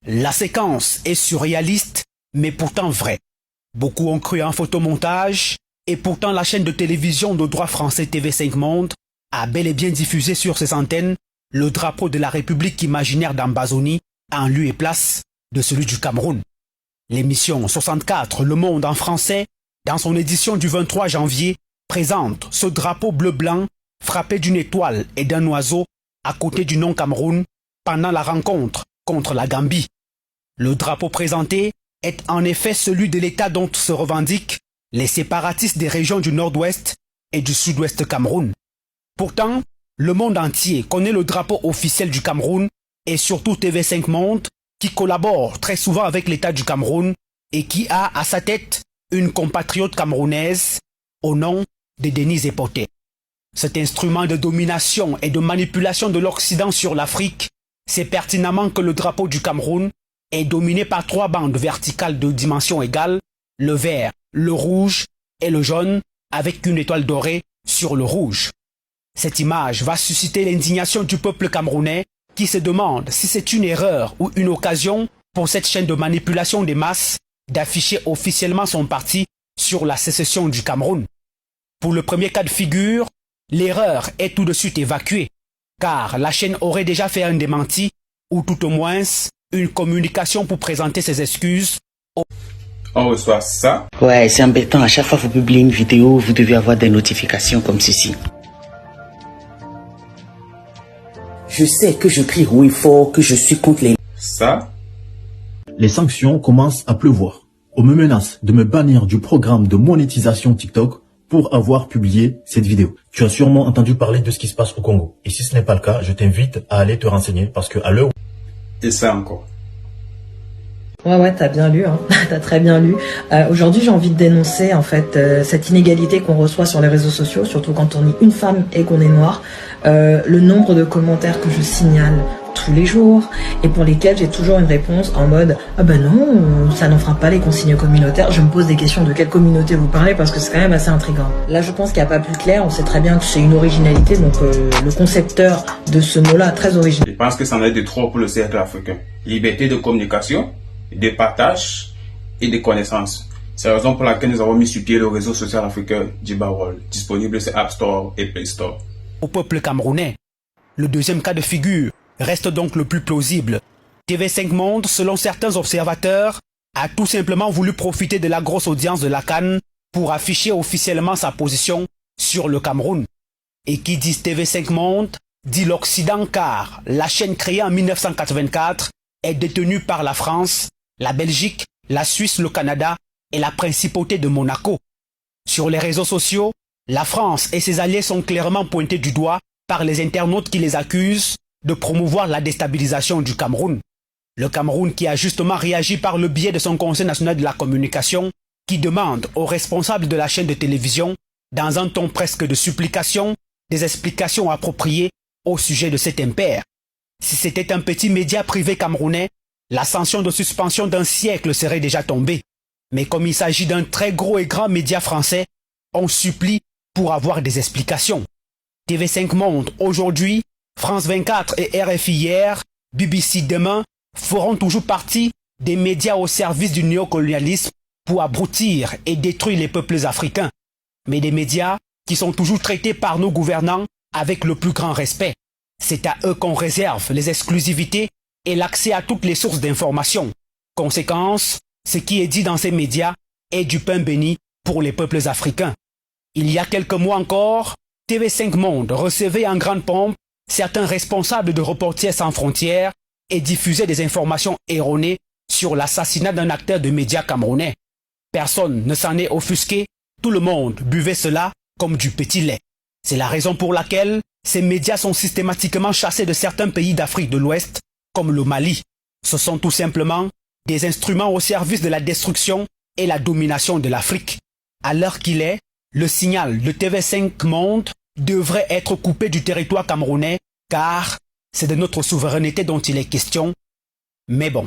La séquence est surréaliste, mais pourtant vraie. Beaucoup ont cru à un photomontage, et pourtant la chaîne de télévision de droit français TV5 Monde a bel et bien diffusé sur ses antennes le drapeau de la République imaginaire d'Ambazonie en lieu et place de celui du Cameroun. L'émission 64 Le Monde en français, dans son édition du 23 janvier, présente ce drapeau bleu-blanc frappé d'une étoile et d'un oiseau à côté du nom Cameroun pendant la rencontre contre la Gambie. Le drapeau présenté est en effet celui de l'État dont se revendiquent les séparatistes des régions du Nord-Ouest et du Sud-Ouest Cameroun. Pourtant, le monde entier connaît le drapeau officiel du Cameroun et surtout TV5 Monde qui collabore très souvent avec l'État du Cameroun et qui a à sa tête une compatriote camerounaise au nom de Denise Epoté. Cet instrument de domination et de manipulation de l'Occident sur l'Afrique sait pertinemment que le drapeau du Cameroun est dominé par 3 bandes verticales de dimension égale, le vert, le rouge et le jaune, avec une étoile dorée sur le rouge. Cette image va susciter l'indignation du peuple camerounais qui se demande si c'est une erreur ou une occasion pour cette chaîne de manipulation des masses d'afficher officiellement son parti sur la sécession du Cameroun. Pour le premier cas de figure, l'erreur est tout de suite évacuée, car la chaîne aurait déjà fait un démenti, ou tout au moins une communication pour présenter ses excuses. On reçoit ça. Ouais, c'est embêtant. À chaque fois que vous publiez une vidéo, vous devez avoir des notifications comme ceci. Je sais que je crie haut et fort que je suis contre les... Ça. Les sanctions commencent à pleuvoir. On me menace de me bannir du programme de monétisation TikTok pour avoir publié cette vidéo. Tu as sûrement entendu parler de ce qui se passe au Congo. Et si ce n'est pas le cas, je t'invite à aller te renseigner parce que à l'heure... Et ça encore. Ouais, t'as bien lu, hein. T'as très bien lu. Aujourd'hui, j'ai envie de dénoncer en fait cette inégalité qu'on reçoit sur les réseaux sociaux, surtout quand on est une femme et qu'on est noir. Le nombre de commentaires que je signale tous les jours et pour lesquels j'ai toujours une réponse en mode « Ah ben non, ça n'enfreint pas les consignes communautaires ». Je me pose des questions de quelle communauté vous parlez parce que c'est quand même assez intriguant. Là, je pense qu'il n'y a pas plus clair. On sait très bien que c'est une originalité, donc le concepteur de ce mot-là, très original. Je pense que ça en est de trop pour le cercle africain. Liberté de communication, de partage et de connaissances. C'est la raison pour laquelle nous avons mis sur pied le réseau social africain Djibawol, disponible sur App Store et Play Store. Au peuple camerounais, le deuxième cas de figure reste donc le plus plausible. TV5 Monde, selon certains observateurs, a tout simplement voulu profiter de la grosse audience de la CAN pour afficher officiellement sa position sur le Cameroun. Et qui dit TV5 Monde, dit l'Occident car la chaîne créée en 1984 est détenue par la France, la Belgique, la Suisse, le Canada et la principauté de Monaco. Sur les réseaux sociaux, la France et ses alliés sont clairement pointés du doigt par les internautes qui les accusent de promouvoir la déstabilisation du Cameroun. Le Cameroun qui a justement réagi par le biais de son Conseil national de la communication qui demande aux responsables de la chaîne de télévision, dans un ton presque de supplication, des explications appropriées au sujet de cet impair. Si c'était un petit média privé camerounais, la sanction de suspension d'un siècle serait déjà tombée. Mais comme il s'agit d'un très gros et grand média français, on supplie pour avoir des explications. TV5 Monde aujourd'hui, France 24 et RFI hier, BBC demain, feront toujours partie des médias au service du néocolonialisme pour abrutir et détruire les peuples africains. Mais des médias qui sont toujours traités par nos gouvernants avec le plus grand respect. C'est à eux qu'on réserve les exclusivités et l'accès à toutes les sources d'information. Conséquence, ce qui est dit dans ces médias est du pain béni pour les peuples africains. Il y a quelques mois encore, TV5 Monde recevait en grande pompe certains responsables de Reporters sans frontières et diffusait des informations erronées sur l'assassinat d'un acteur de médias camerounais. Personne ne s'en est offusqué, tout le monde buvait cela comme du petit lait. C'est la raison pour laquelle ces médias sont systématiquement chassés de certains pays d'Afrique de l'Ouest, comme le Mali. Ce sont tout simplement des instruments au service de la destruction et la domination de l'Afrique. À l'heure qu'il est, le signal de TV5 Monde devrait être coupé du territoire camerounais, car c'est de notre souveraineté dont il est question. Mais bon.